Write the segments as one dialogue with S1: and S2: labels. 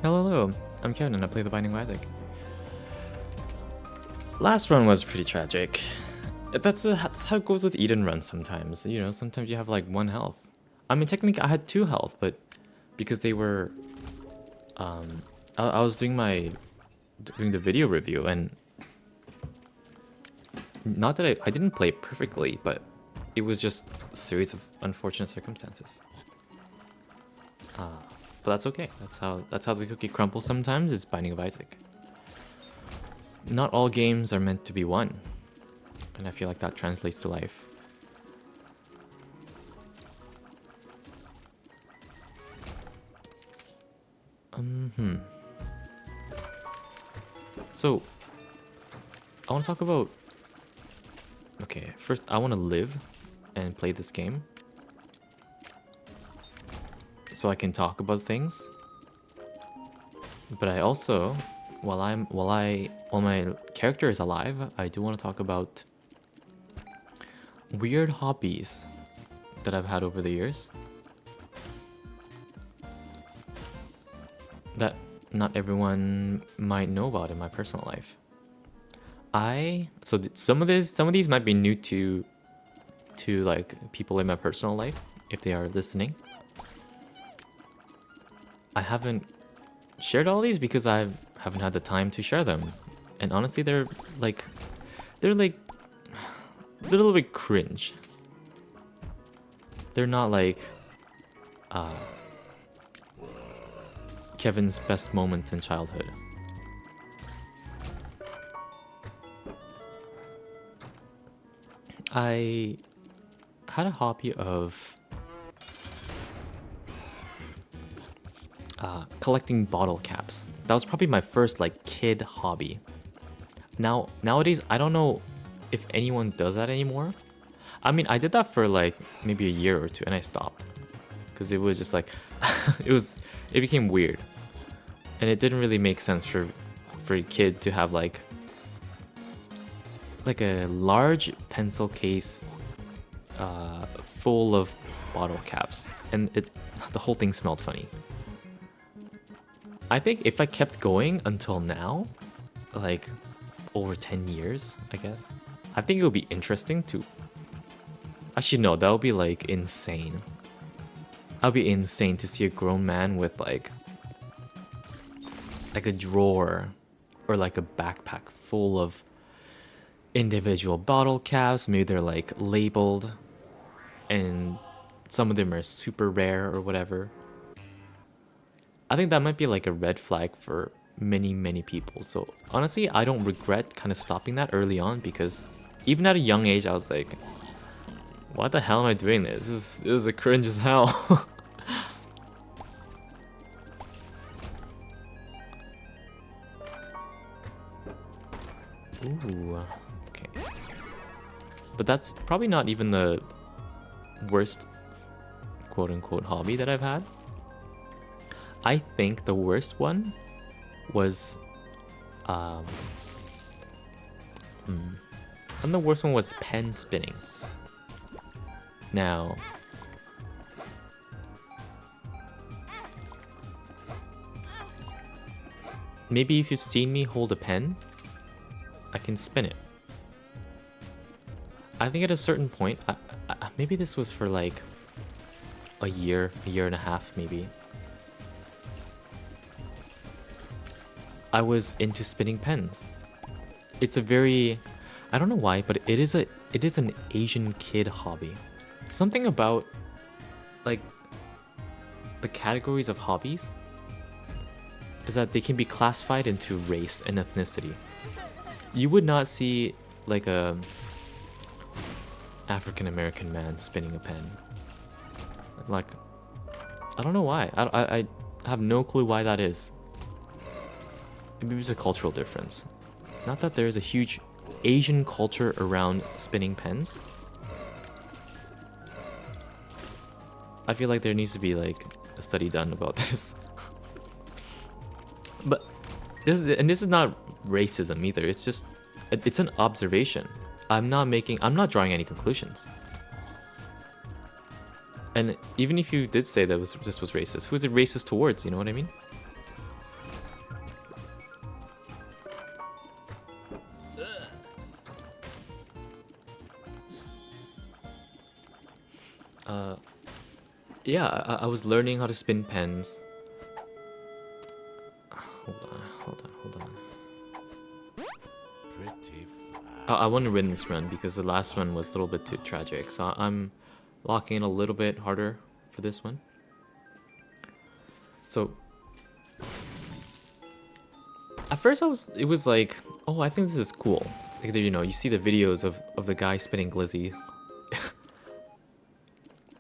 S1: Hello, I'm Kevin and I play The Binding of Isaac. Last run was pretty tragic. That's how it goes with Eden runs sometimes. You know, sometimes you have like 1 health. I mean, technically I had 2 health, but because they were... I was doing the video review and... Not that I didn't play perfectly, but it was just a series of unfortunate circumstances. But that's okay. That's how the cookie crumbles sometimes. It's Binding of Isaac. Not all games are meant to be won, and I feel like that translates to life. So, I want to talk about... Okay, first I want to live and play this game, so I can talk about things. But I also, while my character is alive, I do want to talk about weird hobbies that I've had over the years that not everyone might know about in my personal life. Some of these might be new to like people in my personal life if they are listening. I haven't shared all these because I haven't had the time to share them, and honestly, they're a little bit cringe. They're not like Kevin's best moments in childhood. I had a hobby of collecting bottle caps. That was probably my first like kid hobby. Nowadays, I don't know if anyone does that anymore. I mean, I did that for like maybe a year or two and I stopped because it was just like it became weird, and it didn't really make sense for a kid to have like a large pencil case full of bottle caps, and the whole thing smelled funny. I think if I kept going until now, like over 10 years, I guess, I think it would be interesting to... Actually, no, that would be like insane. That would be insane to see a grown man with like a drawer or like a backpack full of individual bottle caps. Maybe they're like labeled and some of them are super rare or whatever. I think that might be like a red flag for many people. So honestly, I don't regret kind of stopping that early on, because even at a young age I was like, what the hell am I doing this? This is a cringe as hell. Ooh, okay. But that's probably not even the worst quote-unquote hobby that I've had. I think the worst one was... and the worst one was pen spinning. Now... maybe if you've seen me hold a pen, I can spin it. I think at a certain point, maybe this was for like a year and a half maybe. I was into spinning pens. It's a very... I don't know why, but it is an Asian kid hobby. Something about like the categories of hobbies is that they can be classified into race and ethnicity. You would not see like a African American man spinning a pen. Like, I don't know why. I have no clue why that is. Maybe it's a cultural difference. Not that there is a huge Asian culture around spinning pens. I feel like there needs to be like a study done about this. But this is not racism either. It's just it's an observation. I'm not drawing any conclusions. And even if you did say that this was racist, who is it racist towards? You know what I mean? Yeah, I was learning how to spin pens. Hold on. I want to win this run because the last one was a little bit too tragic. So I'm locking in a little bit harder for this one. So at first it was like, oh, I think this is cool. Like, you know, you see the videos of the guy spinning glizzy.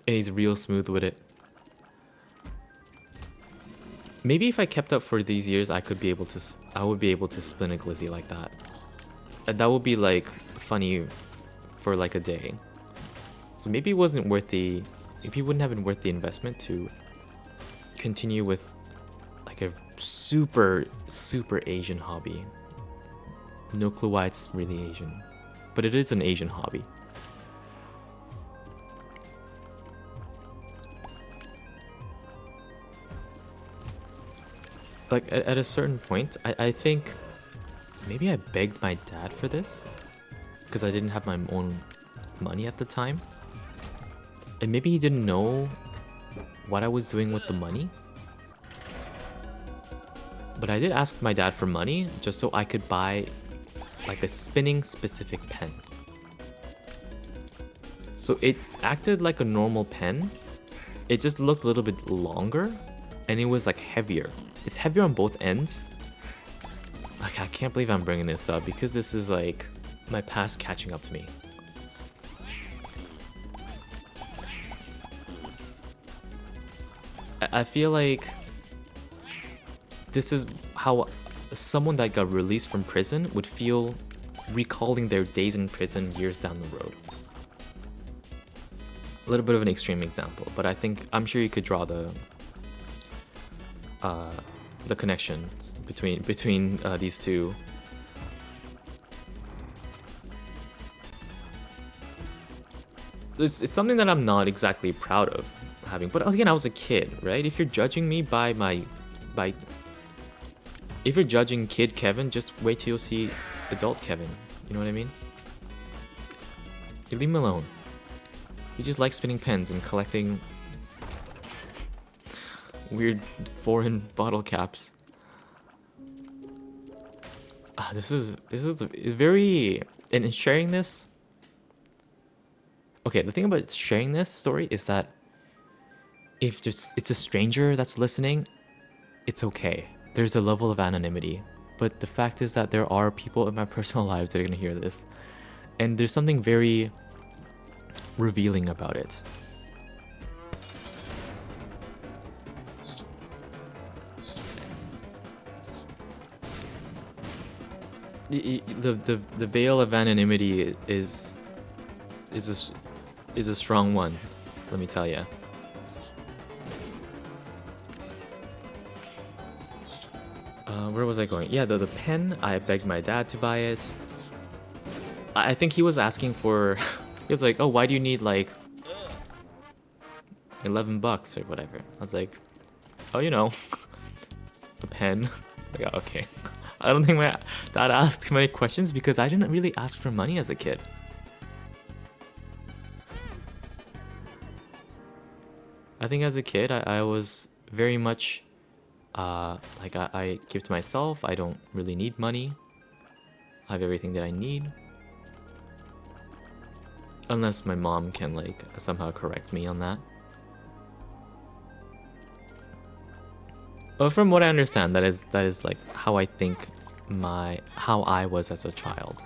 S1: And he's real smooth with it. Maybe if I kept up for these years, I would be able to spin a glizzy like that. And that would be like funny for like a day. So maybe it wasn't worth maybe it wouldn't have been worth the investment to continue with like a super Asian hobby. No clue why it's really Asian, but it is an Asian hobby. Like at a certain point, I think maybe I begged my dad for this because I didn't have my own money at the time. And maybe he didn't know what I was doing with the money. But I did ask my dad for money just so I could buy like a spinning specific pen. So it acted like a normal pen. It just looked a little bit longer and it was like heavier. It's heavier on both ends. Like, I can't believe I'm bringing this up because this is like my past catching up to me. I feel like this is how someone that got released from prison would feel recalling their days in prison years down the road. A little bit of an extreme example, but I'm sure you could draw the connections between these two. It's something that I'm not exactly proud of having, but again, I was a kid, right? If you're judging me if you're judging kid Kevin, just wait till you see adult Kevin. You know what I mean? You leave him alone. He just likes spinning pens and collecting weird foreign bottle caps. This is very, and in sharing this. Okay, the thing about sharing this story is that if just it's a stranger that's listening, it's okay. There's a level of anonymity. But the fact is that there are people in my personal lives that are gonna hear this. And there's something very revealing about it. The veil of anonymity is a strong one, let me tell you. Where was I going? Yeah, the pen. I begged my dad to buy it. I think he was asking for. He was like, "Oh, why do you need like $11 or whatever?" I was like, "Oh, you know, a pen." Like, oh, okay. I don't think my dad asked many questions because I didn't really ask for money as a kid. I think as a kid, I was very much like I give to myself. I don't really need money. I have everything that I need. Unless my mom can like somehow correct me on that. Well, from what I understand, that is like how I think how I was as a child.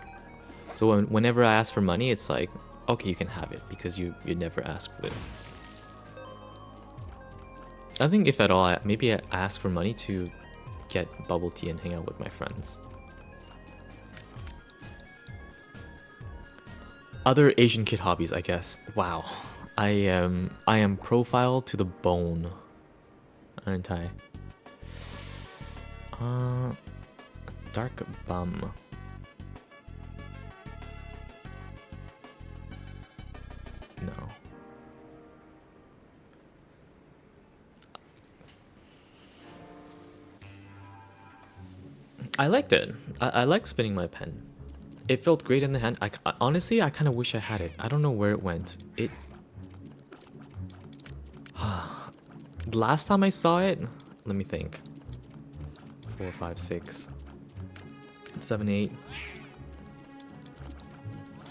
S1: So whenever I ask for money, it's like, okay, you can have it because you never asked for this. I think if at all, maybe I ask for money to get bubble tea and hang out with my friends. Other Asian kid hobbies, I guess. Wow, I am profiled to the bone, aren't I? Dark bum. No. I liked it. I liked spinning my pen. It felt great in the hand. Honestly, I kind of wish I had it. I don't know where it went. last time I saw it, let me think. 4, 5, 6, 7, 8.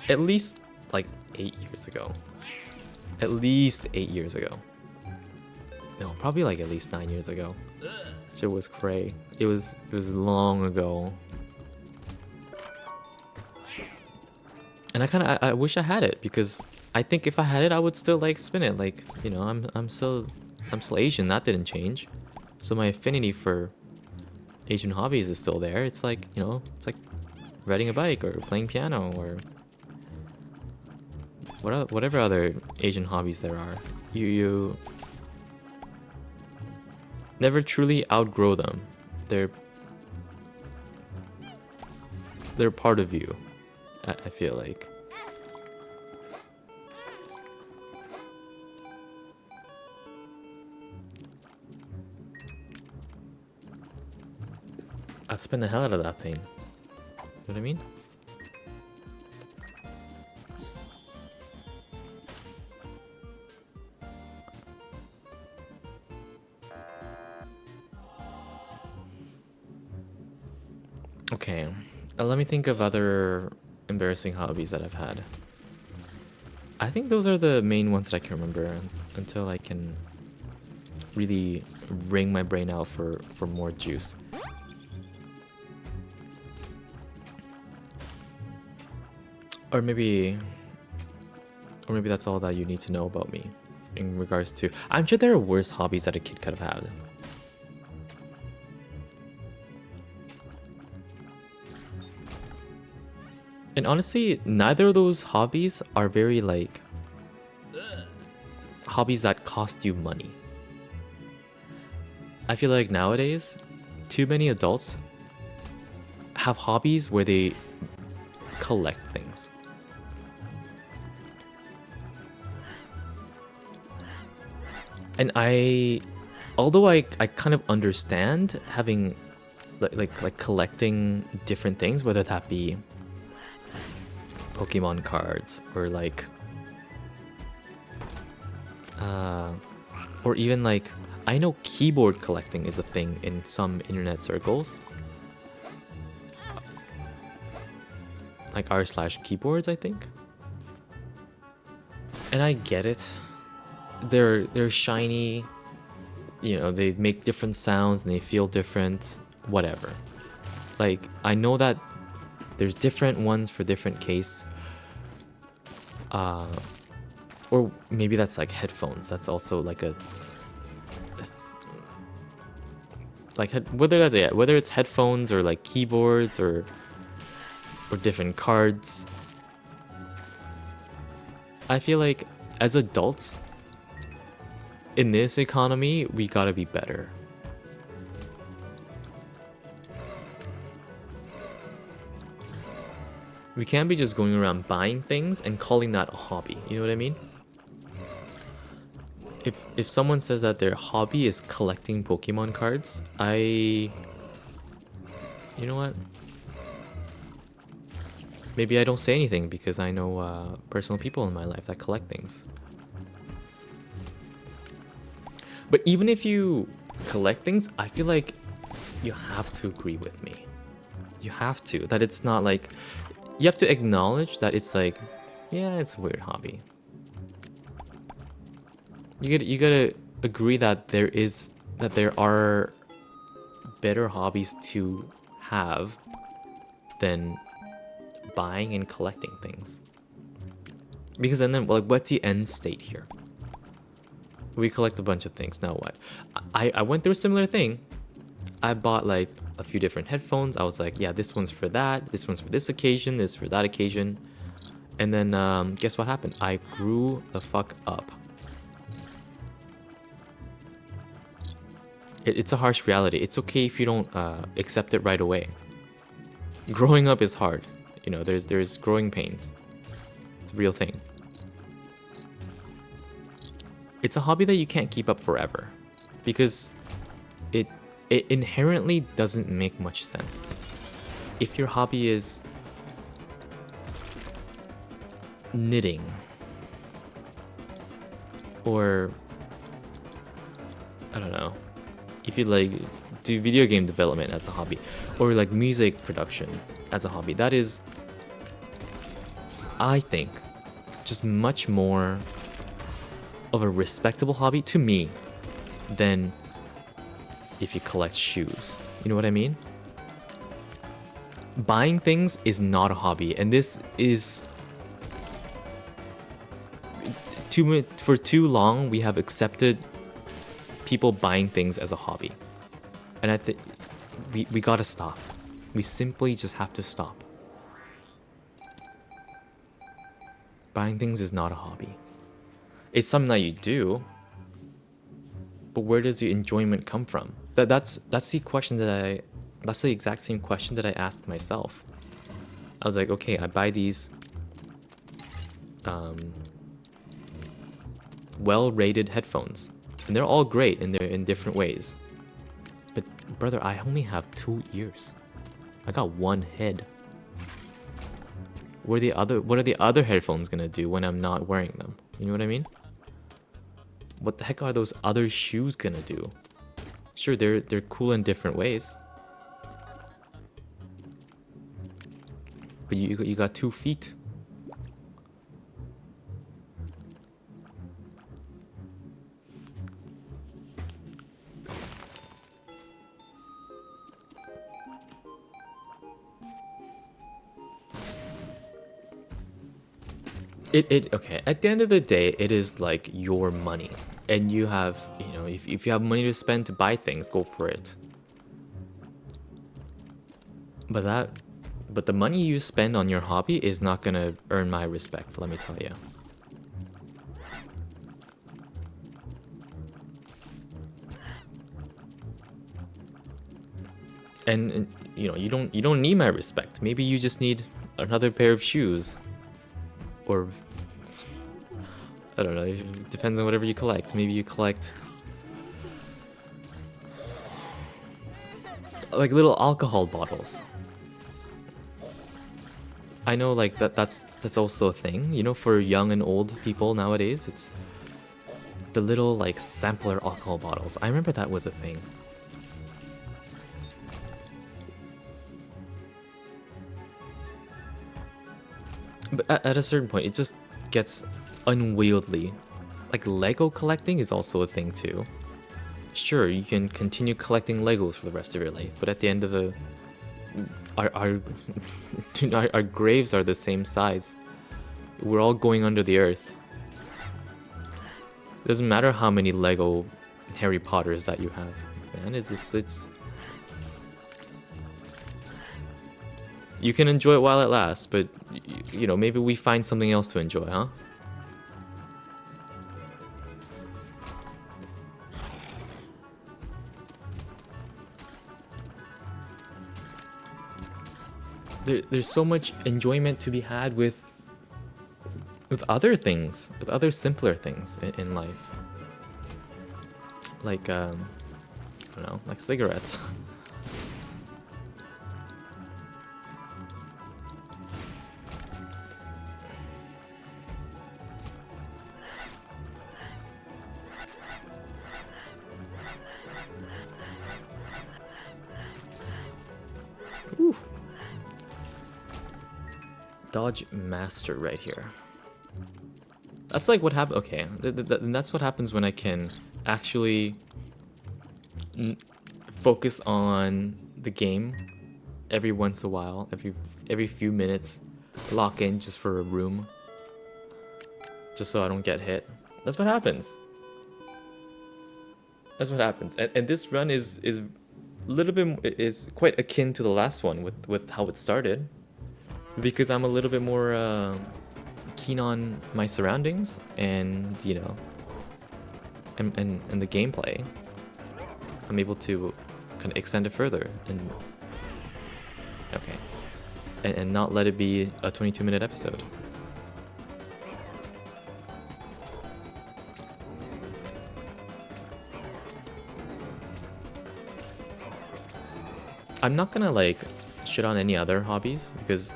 S1: At least like 8 years ago. At least 8 years ago. No, probably like at least 9 years ago. Shit was cray. It was long ago. And I wish I had it, because I think if I had it I would still like spin it. Like, you know, I'm still Asian, that didn't change. So my affinity for Asian hobbies is still there. It's like, you know, it's like riding a bike or playing piano or whatever other Asian hobbies there are. You never truly outgrow them. They're part of you, I feel like. I'd spin the hell out of that thing. You know what I mean? Okay, let me think of other embarrassing hobbies that I've had. I think those are the main ones that I can remember until I can really wring my brain out for more juice. Or maybe that's all that you need to know about me in regards to... I'm sure there are worse hobbies that a kid could have had. And honestly, neither of those hobbies are very like hobbies that cost you money. I feel like nowadays, too many adults have hobbies where they collect things. And although I kind of understand having like collecting different things, whether that be Pokemon cards or like or even like, I know keyboard collecting is a thing in some internet circles, like r/keyboards, I think. And I get it. They're shiny, you know, they make different sounds and they feel different, whatever. Like, I know that there's different ones for different case. Or maybe that's like headphones. That's also like whether it's headphones or like keyboards or different cards. I feel like as adults in this economy, we gotta be better. We can't be just going around buying things and calling that a hobby. You know what I mean? If someone says that their hobby is collecting Pokemon cards, you know what? Maybe I don't say anything because I know personal people in my life that collect things. But even if you collect things, I feel like you have to agree with me. You have to. That it's not like... You have to acknowledge that it's like, yeah, it's a weird hobby. You gotta agree that there are better hobbies to have than buying and collecting things. Because then like, what's the end state here? We collect a bunch of things, now what? I went through a similar thing. I bought like a few different headphones. I was like, yeah, this one's for that, this one's for this occasion, this for that occasion. And then guess what happened? I grew the fuck up. It's a harsh reality. It's okay if you don't accept it right away. Growing up is hard. You know, there's growing pains. It's a real thing. It's a hobby that you can't keep up forever, because it inherently doesn't make much sense. If your hobby is knitting or I don't know, if you like do video game development as a hobby, or like music production as a hobby, that is, I think, just much more of a respectable hobby to me than if you collect shoes. You know what I mean? Buying things is not a hobby, and this is for too long we have accepted people buying things as a hobby, and I think we gotta stop. We simply just have to stop. Buying things is not a hobby. It's something that you do, but where does the enjoyment come from? That's the question that's the exact same question that I asked myself. I was like, okay, I buy these well-rated headphones, and they're all great and they're in different ways. But brother, I only have 2 ears. I got one head. What are the other headphones gonna do when I'm not wearing them? You know what I mean? What the heck are those other shoes gonna do? Sure, they're cool in different ways. But you got 2 feet. Okay, at the end of the day, it is like your money, and you have, you know, if you have money to spend to buy things, go for it. But the money you spend on your hobby is not gonna earn my respect, let me tell you. And you know, you don't need my respect. Maybe you just need another pair of shoes, or I don't know. It depends on whatever you collect. Maybe you collect like little alcohol bottles. I know, like that's also a thing, you know, for young and old people nowadays. It's the little like sampler alcohol bottles. I remember that was a thing. But at a certain point, it just gets unwieldy. Like Lego collecting is also a thing too. Sure, you can continue collecting Legos for the rest of your life, but at the end of the our graves are the same size. We're all going under the earth. It doesn't matter how many Lego Harry Potters that you have, man. It's you can enjoy it while it lasts, but you know, maybe we find something else to enjoy, huh? There's so much enjoyment to be had with other things, with other simpler things in life. Like I don't know, like cigarettes. Ooh. Dodge Master right here. That's like what happened. Okay, that's what happens when I can actually focus on the game every once in a while, every few minutes, lock in just for a room, just so I don't get hit. That's what happens. That's what happens. And this run is a little bit is quite akin to the last one with how it started, because I'm a little bit more keen on my surroundings and, you know, and the gameplay. I'm able to kind of extend it further and okay, and not let it be a 22-minute episode. I'm not gonna like shit on any other hobbies, because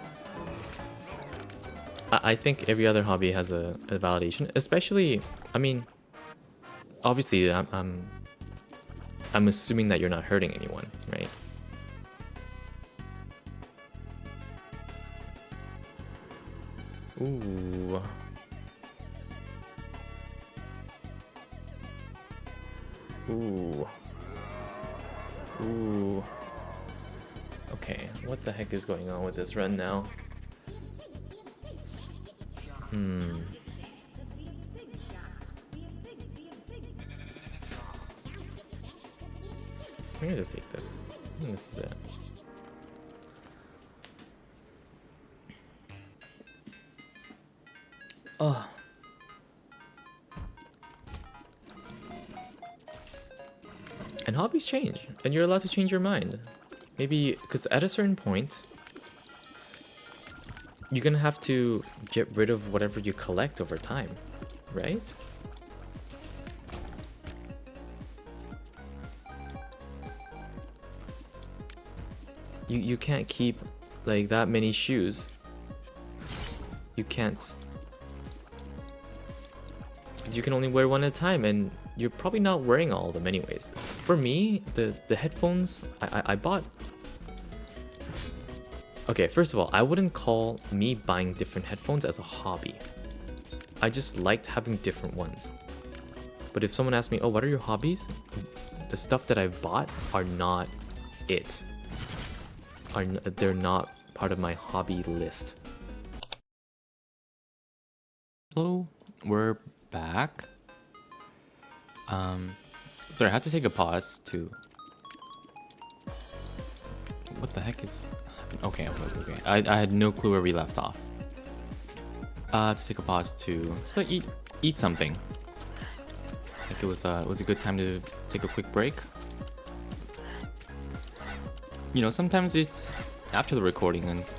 S1: I think every other hobby has a validation. Especially, I mean, obviously I'm I'm assuming that you're not hurting anyone, right? Ooh. Ooh. Ooh. Okay, what the heck is going on with this run now? Let me just take this. This is it. Oh. And hobbies change, and you're allowed to change your mind. Maybe, because at a certain point, you're gonna have to get rid of whatever you collect over time, right? You can't keep like that many shoes. You can't. You can only wear one at a time, and you're probably not wearing all of them anyways. For me, the headphones I bought. Okay, first of all, I wouldn't call me buying different headphones as a hobby. I just liked having different ones. But if someone asks me, oh, what are your hobbies? The stuff that I've bought are not it. They're not part of my hobby list. Hello, we're back. Sorry, I had to take a pause to... What the heck is... Okay. I had no clue where we left off. To take a pause to just like eat something. I think it was a good time to take a quick break. You know, sometimes it's after the recording, and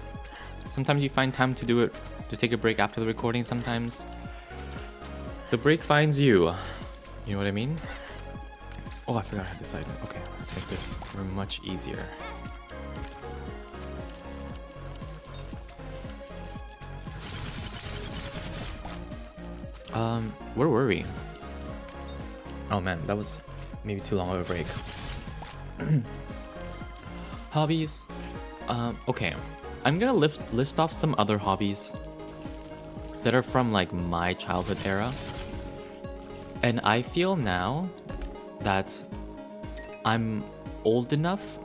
S1: sometimes you find time to do it, to take a break after the recording. Sometimes the break finds you. You know what I mean? Oh, I forgot I had this item. Okay, let's make this much easier. Where were we? Oh man, that was maybe too long of a break. Hobbies. Okay. I'm gonna list off some other hobbies that are from like my childhood era. And I feel now that I'm old enough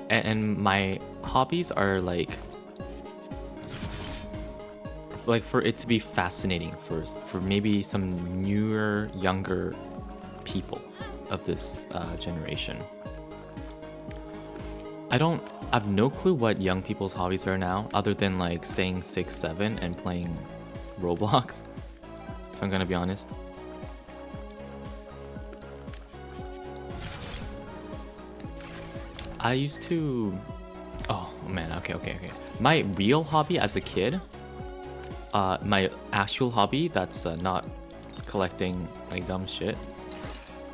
S1: and my hobbies are like for it to be fascinating for maybe some newer, younger people of this generation. I have no clue what young people's hobbies are now, other than like saying 6, 7 and playing Roblox, if I'm gonna be honest. I used to... Oh man, okay. My real hobby as a kid, my actual hobby that's not collecting like dumb shit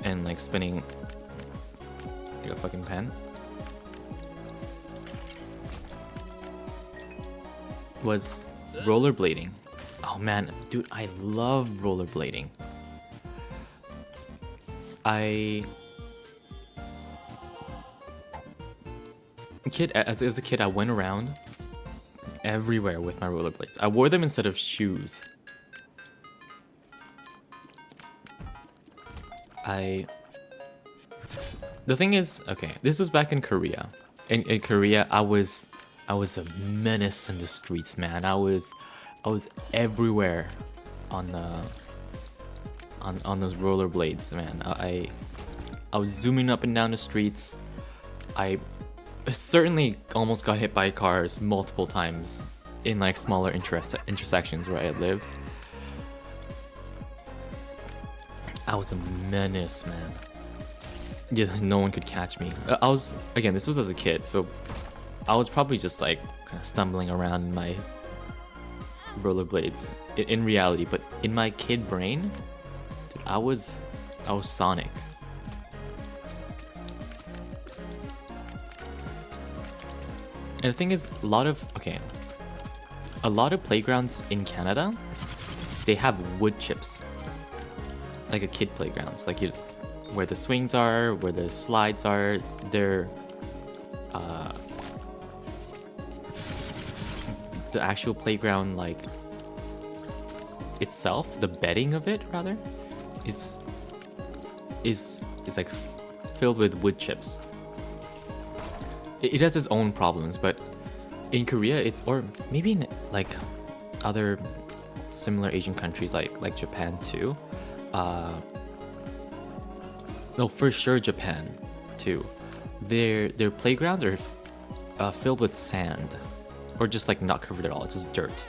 S1: and like spinning like a fucking pen, was rollerblading. Oh man, dude, I love rollerblading. As a kid, I went around everywhere with my rollerblades. I wore them instead of shoes. The thing is, okay, this was back in Korea. In Korea, I was a menace in the streets, man. I was everywhere on those rollerblades, man. I was zooming up and down the streets. I certainly almost got hit by cars multiple times in like smaller intersections where I lived. I was a menace, man. Yeah, no one could catch me. This was as a kid, so I was probably just like kind of stumbling around in my rollerblades in reality, but in my kid brain, dude, I was Sonic. And the thing is, a lot of playgrounds in Canada, they have wood chips, like a kid playgrounds. Like where the swings are, where the slides are. They're the actual playground, like itself, the bedding of it rather, is like filled with wood chips. It has its own problems, but in Korea, or maybe in like other similar Asian countries like Japan too. No, for sure Japan too. Their playgrounds are filled with sand, or just like not covered at all. It's just dirt.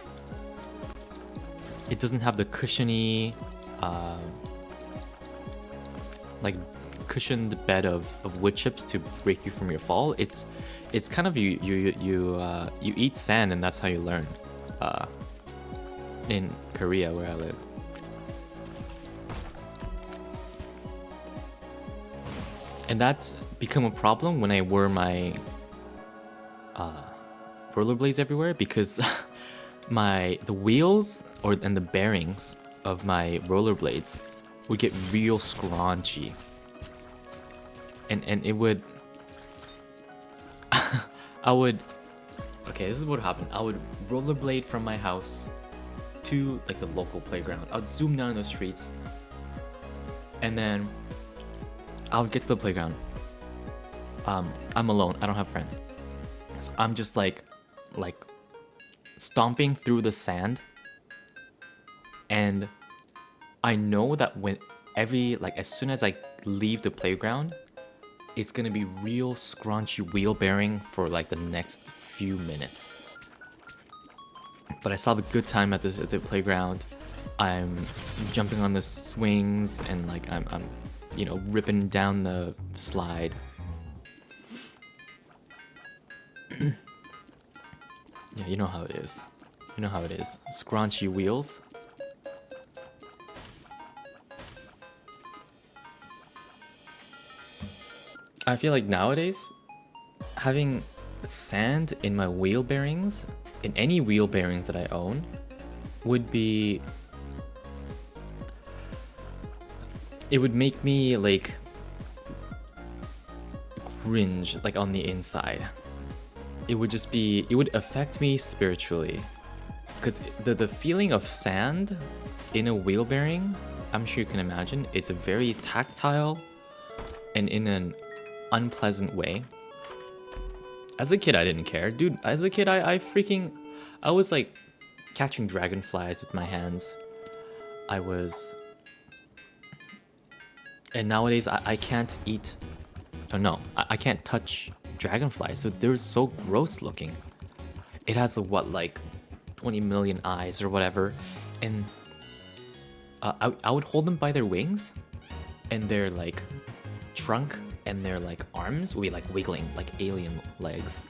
S1: It doesn't have the cushiony, like cushioned bed of wood chips to break you from your fall. It's kind of you eat sand, and that's how you learn. In Korea, where I live. And that's become a problem when I wear my rollerblades everywhere, because the wheels and the bearings of my rollerblades would get real scraunchy. And it would okay, this is what happened. I would rollerblade from my house to like the local playground. I would zoom down the streets, and then I would get to the playground. I'm alone. I don't have friends, so I'm just like stomping through the sand, and I know that as soon as I leave the playground, it's gonna be real scrunchy wheel bearing for like the next few minutes. But I still have a good time at the playground. I'm jumping on the swings, and like I'm ripping down the slide. Yeah, you know how it is. You know how it is. Scrunchy wheels. I feel like nowadays, having sand in my wheel bearings, in any wheel bearings that I own, would be... It would make me like cringe, like on the inside. It would affect me spiritually, because the feeling of sand in a wheel bearing, I'm sure you can imagine, it's a very tactile and in an unpleasant way. As a kid, I didn't care, dude. As a kid, I was like catching dragonflies with my hands. And nowadays I can't eat. Oh no, I can't touch dragonflies. So they're so gross looking. It has like 20 million eyes or whatever, and I would hold them by their wings, and their like trunk and their like arms would be like wiggling like alien legs.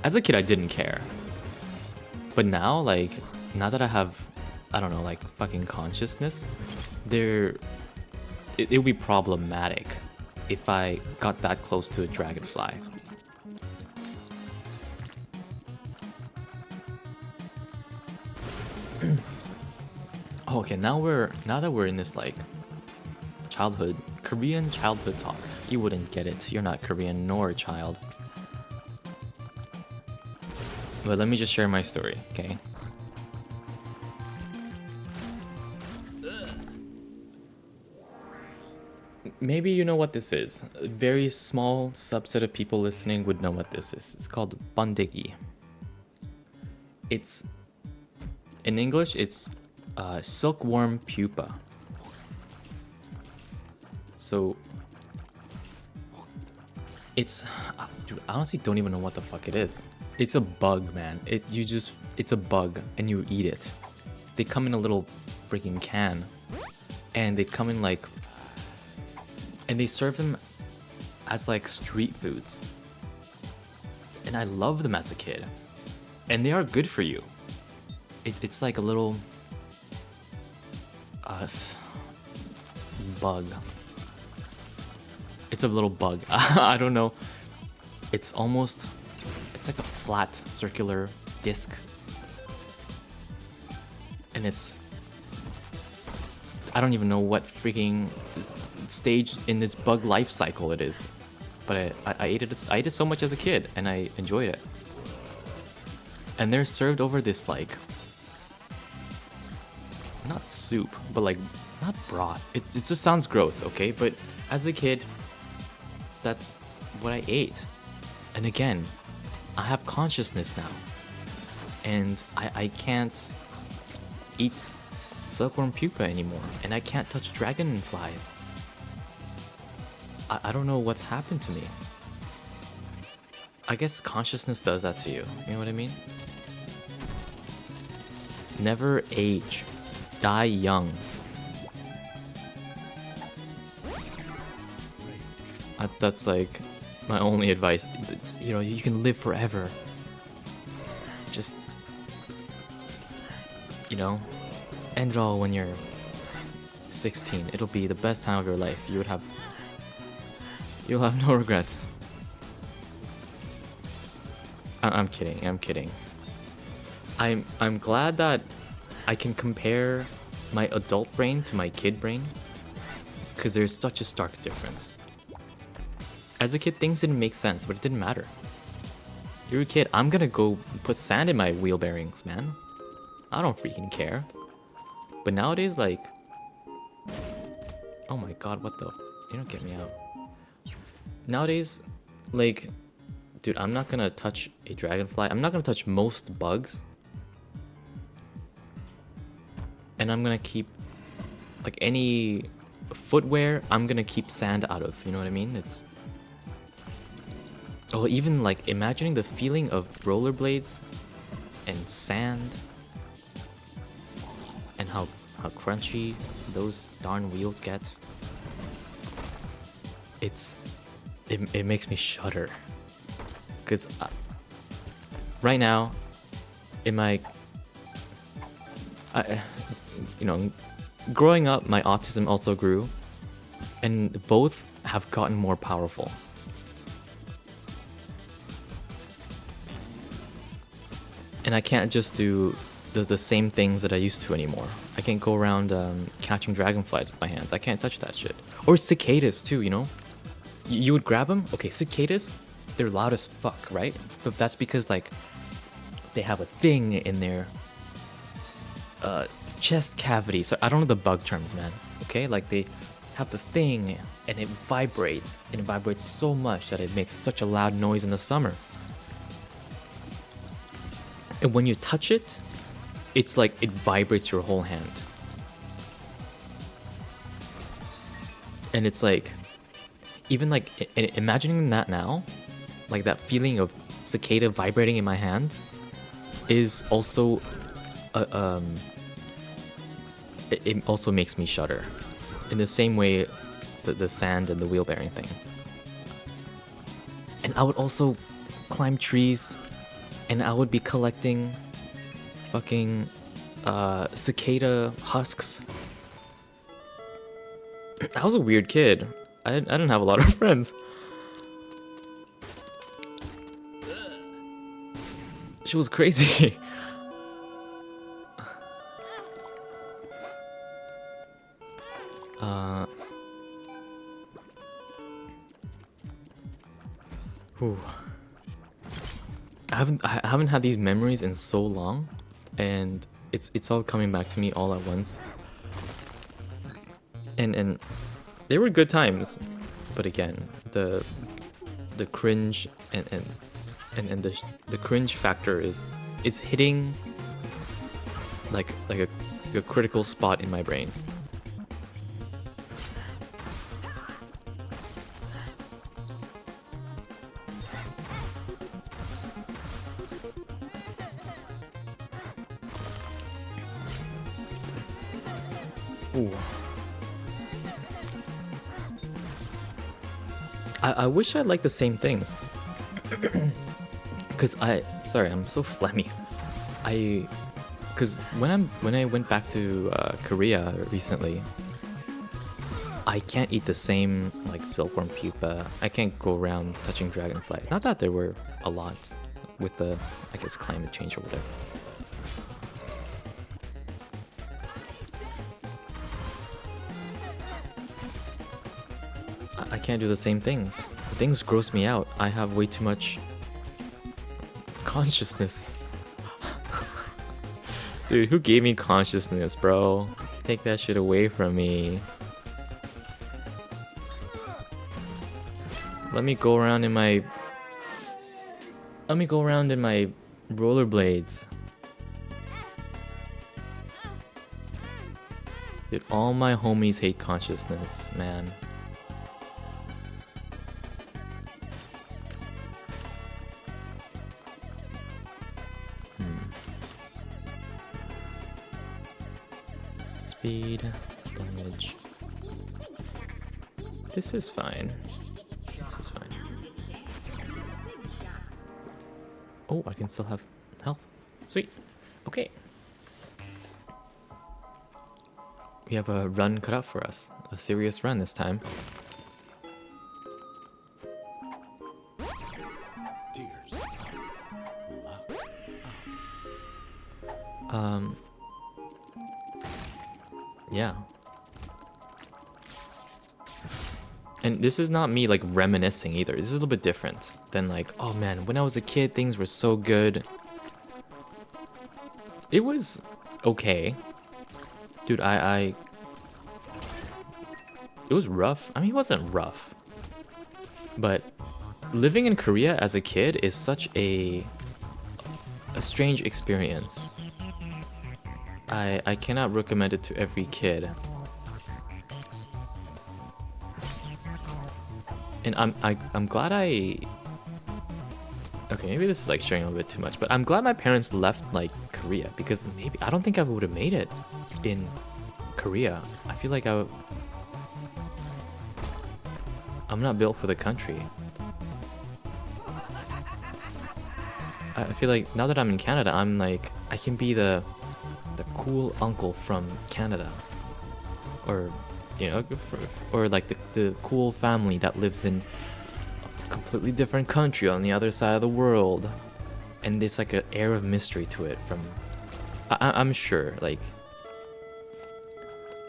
S1: As a kid, I didn't care, but now that I have, I don't know, like fucking consciousness, it would be problematic if I got that close to a dragonfly. Okay, now that we're in this like Korean childhood talk. You wouldn't get it. You're not Korean nor a child. But let me just share my story, okay? Maybe you know what this is. A very small subset of people listening would know what this is. It's called bandegi. It's, in English, it's silkworm pupa. So, it's, dude, I honestly don't even know what the fuck it is. It's a bug, man. It's a bug, and you eat it. They come in a little freaking can, and they come in like, and they serve them as like street foods. And I love them as a kid. And they are good for you. It's like a little bug. It's a little bug. I don't know. It's like a flat circular disc. And I don't even know what freaking stage in its bug life cycle it is. But I ate it. I ate it so much as a kid, and I enjoyed it. And they're served over this like, not soup, but like not broth. It just sounds gross, okay? But as a kid, that's what I ate. And again, I have consciousness now, and I can't eat silkworm pupa anymore, and I can't touch dragonflies. I don't know what's happened to me. I guess consciousness does that to you. You know what I mean? Never age. Die young. That's like my only advice. It's, you know, you can live forever. Just, you know, end it all when you're 16. It'll be the best time of your life. You'll have no regrets. I'm kidding. I'm kidding. I'm glad that I can compare my adult brain to my kid brain, because there's such a stark difference. As a kid, things didn't make sense, but it didn't matter. You're a kid. I'm gonna go put sand in my wheel bearings, man. I don't freaking care. But nowadays, like, oh my god, what the? You don't get me out. Nowadays, like, dude, I'm not gonna touch a dragonfly. I'm not gonna touch most bugs. And I'm gonna keep, like, any footwear, I'm gonna keep sand out of. You know what I mean? It's... Oh, even, like, imagining the feeling of rollerblades and sand. And how crunchy those darn wheels get. It makes me shudder. Because right now, in my... you know, growing up, my autism also grew, and both have gotten more powerful. And I can't just do the same things that I used to anymore. I can't go around catching dragonflies with my hands. I can't touch that shit. Or cicadas too, you know? You would grab them? Okay, cicadas, they're loud as fuck, right? But that's because, like, they have a thing in their chest cavity. So I don't know the bug terms, man. Okay, like they have the thing and it vibrates, and it vibrates so much that it makes such a loud noise in the summer. And when you touch it, it's like it vibrates your whole hand. And it's like, even like imagining that now, like that feeling of cicada vibrating in my hand is also it also makes me shudder in the same way the sand and the wheel bearing thing. And I would also climb trees, and I would be collecting fucking cicada husks. I was a weird kid. I didn't have a lot of friends. She was crazy. I haven't had these memories in so long, and it's all coming back to me all at once. And they were good times, but again, the cringe and the cringe factor is hitting like a critical spot in my brain. Ooh. I wish I liked the same things. Cause sorry, I'm so phlegmy. Cause when I went back to Korea recently, I can't eat the same like silkworm pupa. I can't go around touching dragonflies. Not that there were a lot with the, I guess, climate change or whatever. can't do the same things. Things gross me out. I have way too much consciousness. Dude, who gave me consciousness, bro? Take that shit away from me. Let me go around in my... Let me go around in my rollerblades. Dude, all my homies hate consciousness, man. Speed, damage. This is fine. This is fine. Oh, I can still have health. Sweet. Okay. We have a run cut out for us. A serious run this time. Yeah. And this is not me like reminiscing either. This is a little bit different than like, oh man, when I was a kid, things were so good. It was okay. Dude, it was rough. I mean, it wasn't rough. But living in Korea as a kid is such a strange experience. I cannot recommend it to every kid. And I'm glad okay, maybe this is like sharing a little bit too much, but I'm glad my parents left like Korea, because maybe I don't think I would have made it in Korea. I feel like I'm not built for the country. I feel like now that I'm in Canada, I'm like, I can be the cool uncle from Canada, or you know, or like the cool family that lives in a completely different country on the other side of the world, and there's like an air of mystery to it. From I'm sure, like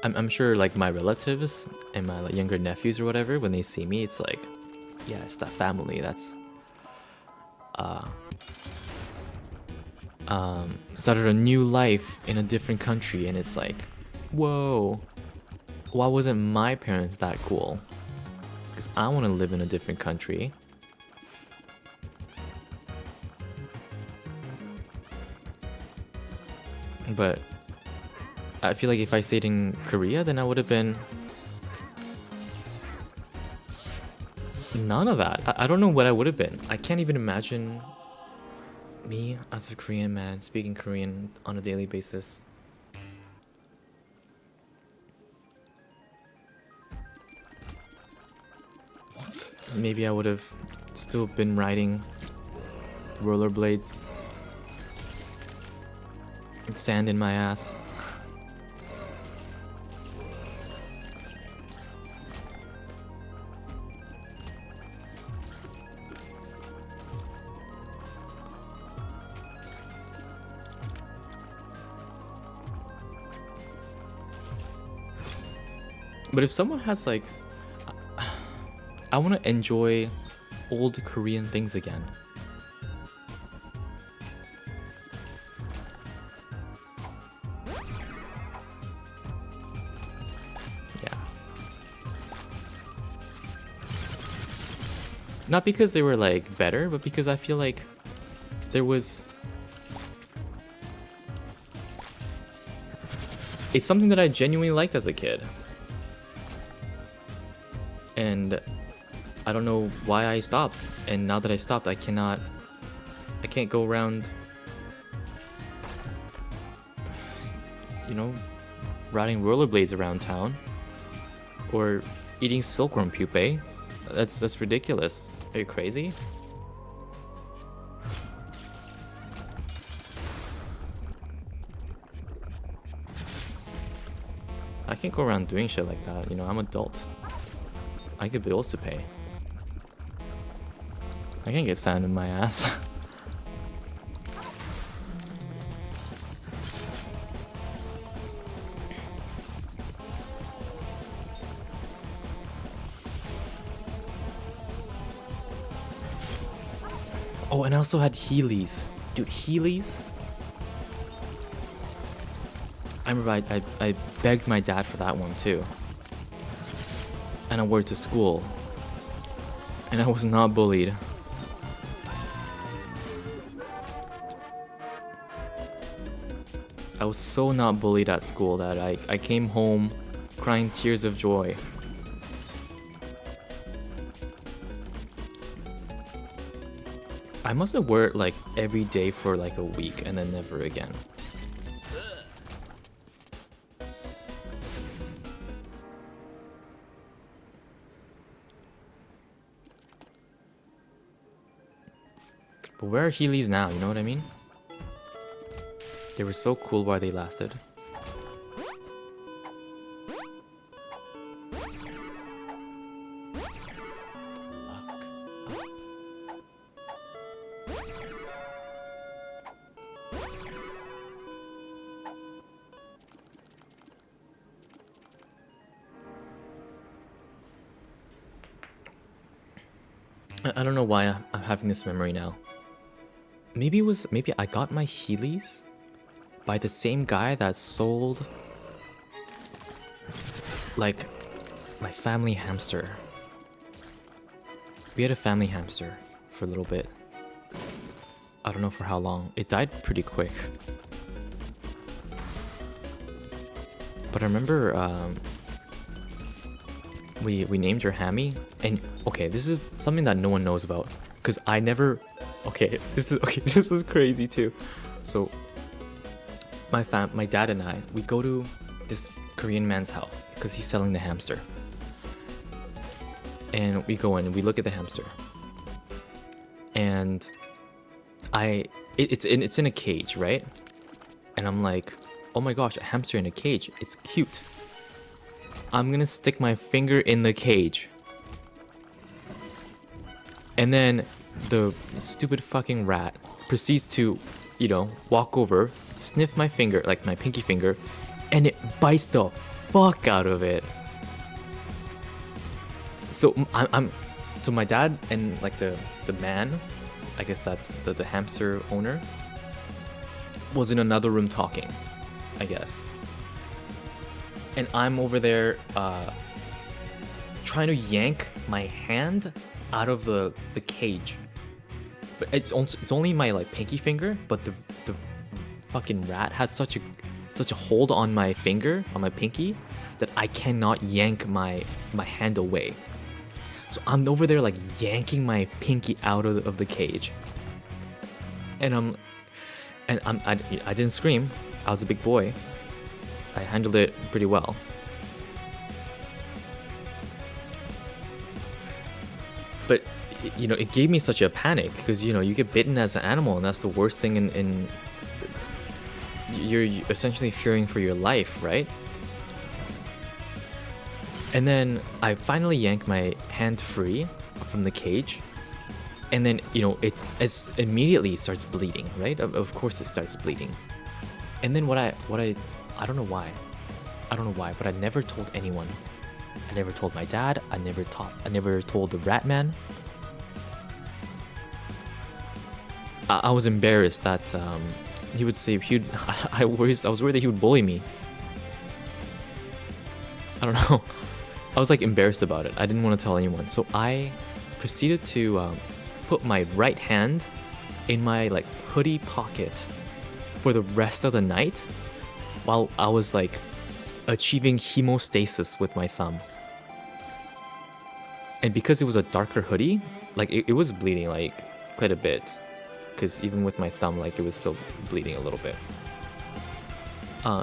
S1: I'm sure, like my relatives and my like, younger nephews or whatever, when they see me, it's like, yeah, it's that family that's started a new life in a different country, and it's like, whoa, why wasn't my parents that cool? Because I want to live in a different country. But I feel like if I stayed in Korea, then I would have been none of that. I don't know what I would have been. I can't even imagine me as a Korean man speaking Korean on a daily basis. Maybe I would have still been riding rollerblades with sand in my ass. But if someone has like, I want to enjoy old Korean things again. Yeah. Not because they were like better, but because I feel like there was... It's something that I genuinely liked as a kid. And I don't know why I stopped. And now that I stopped, I can't go around, you know, riding rollerblades around town or eating silkworm pupae. That's ridiculous. Are you crazy? I can't go around doing shit like that. You know, I'm an adult. I got bills to pay. I can't get sand in my ass. Oh, and I also had Heelys. Dude, Heelys? I remember I begged my dad for that one too. And I wore it to school. And I was not bullied. I was so not bullied at school that I came home crying tears of joy. I must have wore it like every day for like a week and then never again. But where are Heelys now, you know what I mean? They were so cool while they lasted. I don't know why I'm having this memory now. Maybe I got my Heelys by the same guy that sold like my family hamster. We had a family hamster for a little bit. I don't know for how long. It died pretty quick. But I remember we named her Hammy, and okay, this is something that no one knows about because I never. Okay, this is crazy too. So my dad and I, we go to this Korean man's house because he's selling the hamster, and we go in and we look at the hamster, and it's in a cage, right? And I'm like, oh my gosh, a hamster in a cage, it's cute. I'm gonna stick my finger in the cage. And then the stupid fucking rat proceeds to, you know, walk over, sniff my finger, like my pinky finger, and it bites the fuck out of it. So so my dad and like the man, I guess that's the hamster owner, was in another room talking, I guess. And I'm over there trying to yank my hand out of the cage. But it's only my like pinky finger, but the fucking rat has such a hold on my finger, on my pinky, that I cannot yank my hand away. So I'm over there like yanking my pinky out of the cage. And I didn't scream. I was a big boy. I handled it pretty well. But you know, it gave me such a panic because, you know, you get bitten as an animal, and that's the worst thing in you're essentially fearing for your life, right? And then I finally yank my hand free from the cage, and then, you know, it immediately starts bleeding, right? Of course it starts bleeding. And then what I don't know why, but I never told anyone. I never told my dad. I never told the rat man. I was embarrassed that he would say I was worried that he would bully me. I don't know. I was like embarrassed about it. I didn't want to tell anyone. So I proceeded to put my right hand in my like hoodie pocket for the rest of the night while I was like achieving hemostasis with my thumb. And because it was a darker hoodie, like it was bleeding like quite a bit, because even with my thumb, like it was still bleeding a little bit.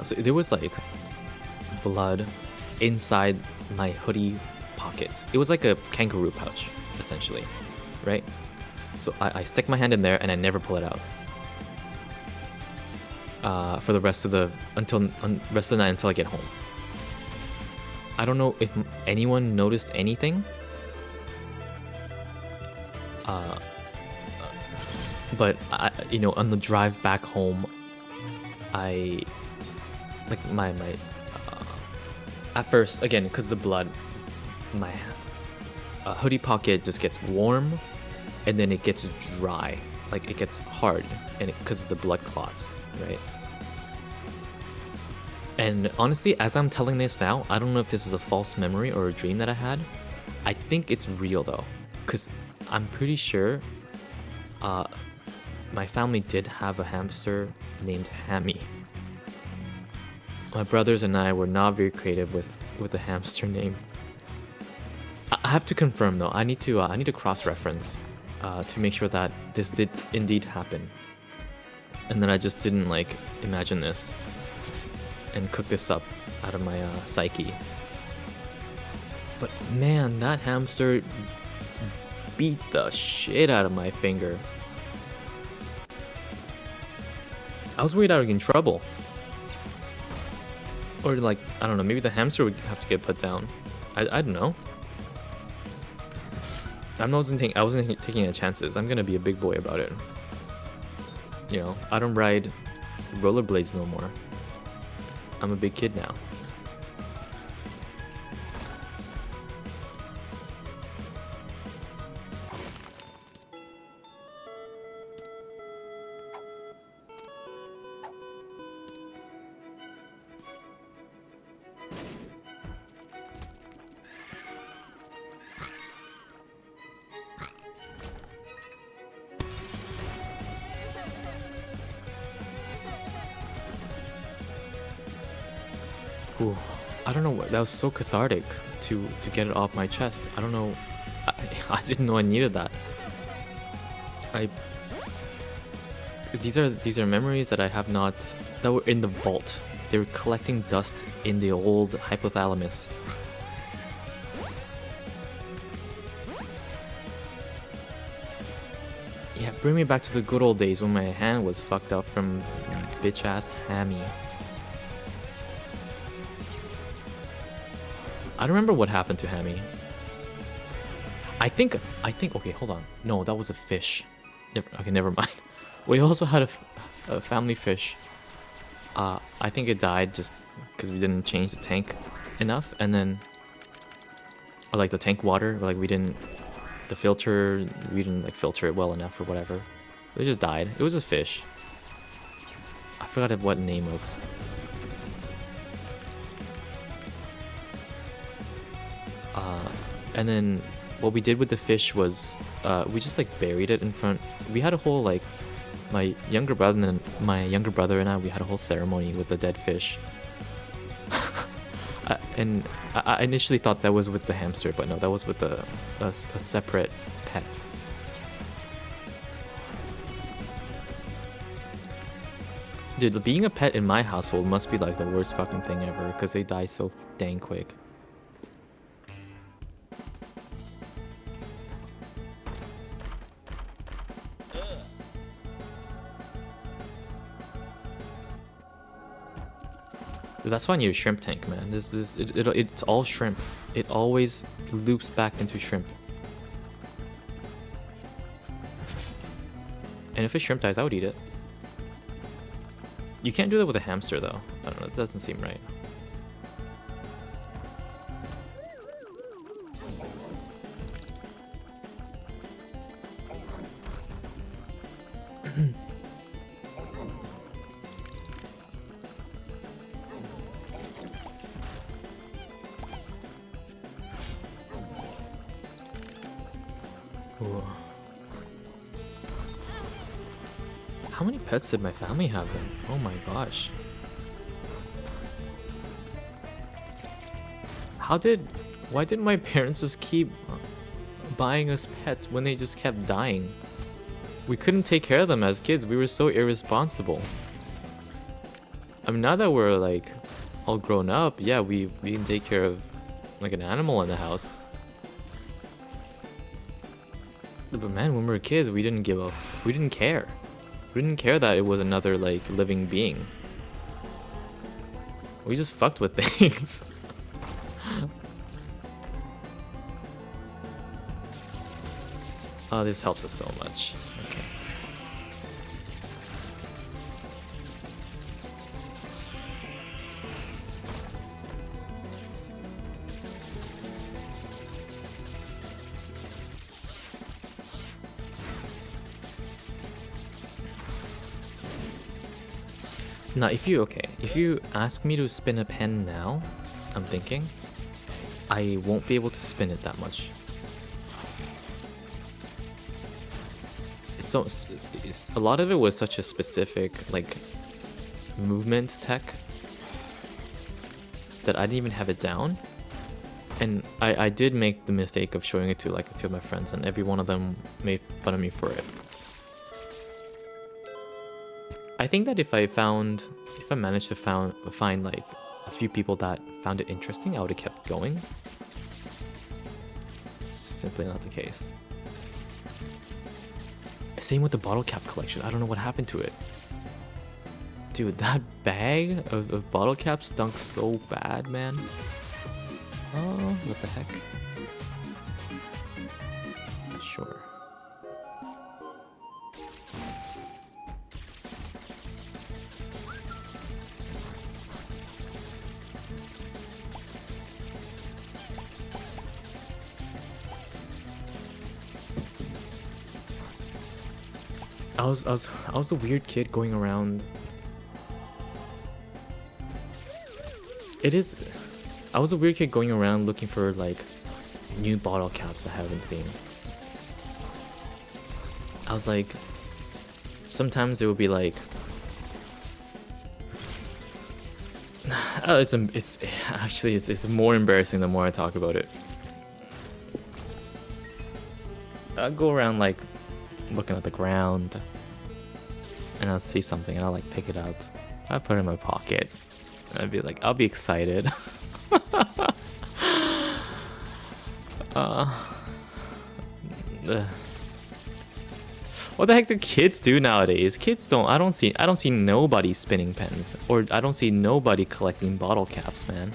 S1: So there was like blood inside my hoodie pockets. It was like a kangaroo pouch, essentially, right? So I stick my hand in there and I never pull it out. For the rest of the night until I get home. I don't know if anyone noticed anything. But you know, on the drive back home, I like my at first, again, because the blood, my hoodie pocket just gets warm, and then it gets dry like it gets hard, and because of the blood clots, right? And honestly, as I'm telling this now, I don't know if this is a false memory or a dream that I had. I think it's real though, because I'm pretty sure my family did have a hamster named Hammy. My brothers and I were not very creative with the hamster name. I have to confirm though. I need to cross-reference to make sure that this did indeed happen, and then I just didn't like imagine this and cook this up out of my psyche. But man, that hamster beat the shit out of my finger. I was worried I would get in trouble. Or like, I don't know, maybe the hamster would have to get put down. I don't know. I wasn't taking any chances. I'm gonna be a big boy about it. You know, I don't ride rollerblades no more. I'm a big kid now. Ooh, I don't know what, that was so cathartic to get it off my chest. I don't know, I didn't know I needed that. These are memories that I have not, that were in the vault. They were collecting dust in the old hypothalamus. Yeah, bring me back to the good old days when my hand was fucked up from bitch ass Hammy. I don't remember what happened to Hammy. I think, okay, hold on. No, that was a fish. Okay, never mind. We also had a family fish. I think it died just because we didn't change the tank enough, and then, or like the tank water, like we didn't filter it well enough or whatever. It just died. It was a fish. I forgot what name was. And then what we did with the fish was we just like buried it in front. We had a whole like my younger brother and I, we had a whole ceremony with the dead fish. And I initially thought that was with the hamster, but no, that was with a separate pet. Dude, being a pet in my household must be like the worst fucking thing ever, because they die so dang quick. That's why I need a shrimp tank, man. It's all shrimp. It always loops back into shrimp. And if a shrimp dies, I would eat it. You can't do that with a hamster, though. I don't know. It doesn't seem right. Ooh. How many pets did my family have then? Oh my gosh. Why didn't my parents just keep buying us pets when they just kept dying? We couldn't take care of them as kids. We were so irresponsible. I mean, now that we're like all grown up, yeah, we can take care of like an animal in the house. But man, when we were kids, we didn't give up. We didn't care. We didn't care that it was another like living being. We just fucked with things. Oh, this helps us so much. Okay. Now, if you ask me to spin a pen now, I'm thinking I won't be able to spin it that much. A lot of it was such a specific like movement tech that I didn't even have it down. And I did make the mistake of showing it to like a few of my friends, and every one of them made fun of me for it. I think that if I managed to find like a few people that found it interesting, I would have kept going. It's simply not the case. Same with the bottle cap collection. I don't know what happened to it. Dude, that bag of bottle caps stunk so bad, man. Oh, what the heck? Sure. I was a weird kid going around. I was a weird kid going around looking for like new bottle caps I haven't seen. I was like, sometimes it would be like, oh, it's more embarrassing the more I talk about it. I'll go around like looking at the ground, and I'll see something and I'll like pick it up. I put it in my pocket. And I'd be like, I'll be excited. What the heck do kids do nowadays? I don't see nobody spinning pens, or I don't see nobody collecting bottle caps, man.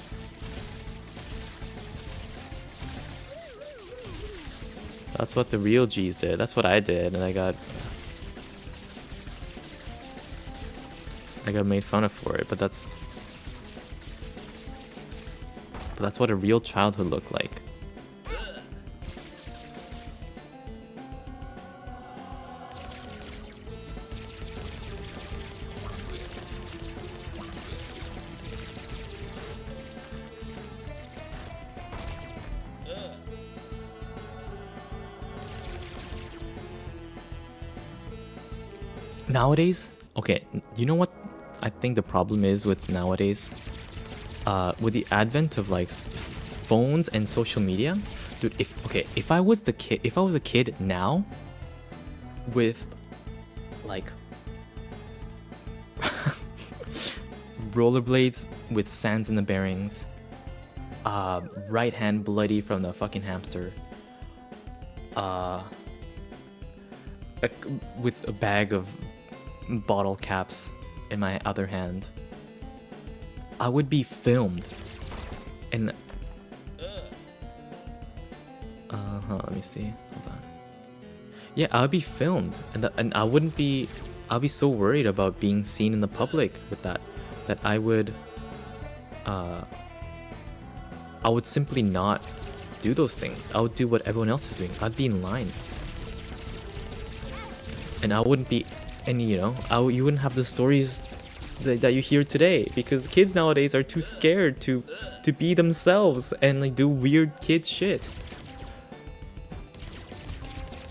S1: That's what the real G's did. That's what I did, and I got made fun of for it, but that's what a real childhood looked like. Nowadays, okay, you know what I think the problem is with nowadays? With the advent of like phones and social media, dude. If I was a kid now, with like rollerblades with sands in the bearings, right hand bloody from the fucking hamster, with a bag of bottle caps in my other hand, I would be filmed. And let me see. Hold on. Yeah, I would be filmed, and I wouldn't be. I'll be so worried about being seen in the public with that I would simply not do those things. I would do what everyone else is doing. I'd be in line, and I wouldn't be. And you know, you wouldn't have the stories that you hear today, because kids nowadays are too scared to be themselves and like do weird kid shit.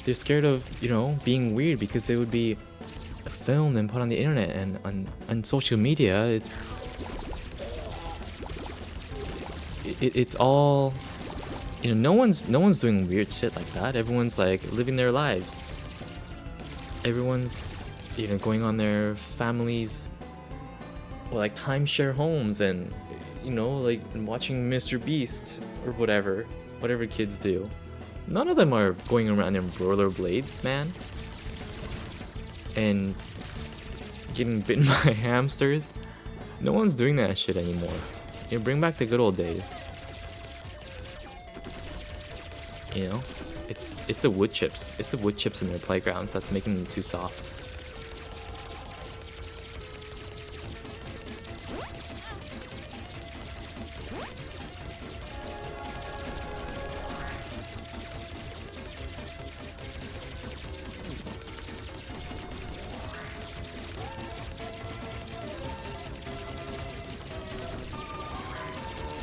S1: They're scared of, you know, being weird because they would be filmed and put on the internet and on social media. It's all, you know, no one's doing weird shit like that. Everyone's like living their lives. Everyone's, you know, going on their families, or like timeshare homes, and you know, like watching Mr. Beast or whatever kids do. None of them are going around in rollerblades, man, and getting bitten by hamsters. No one's doing that shit anymore. You know, bring back the good old days. You know, it's the wood chips. It's the wood chips in their playgrounds that's making them too soft.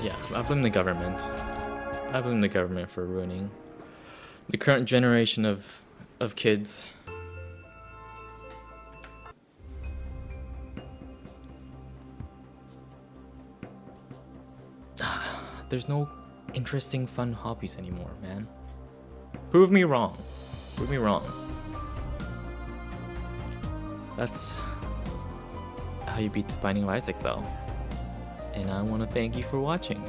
S1: Yeah, I blame the government. I blame the government for ruining the current generation of kids. There's no interesting, fun hobbies anymore, man. Prove me wrong. Prove me wrong. That's how you beat the Binding of Isaac, though. And I want to thank you for watching.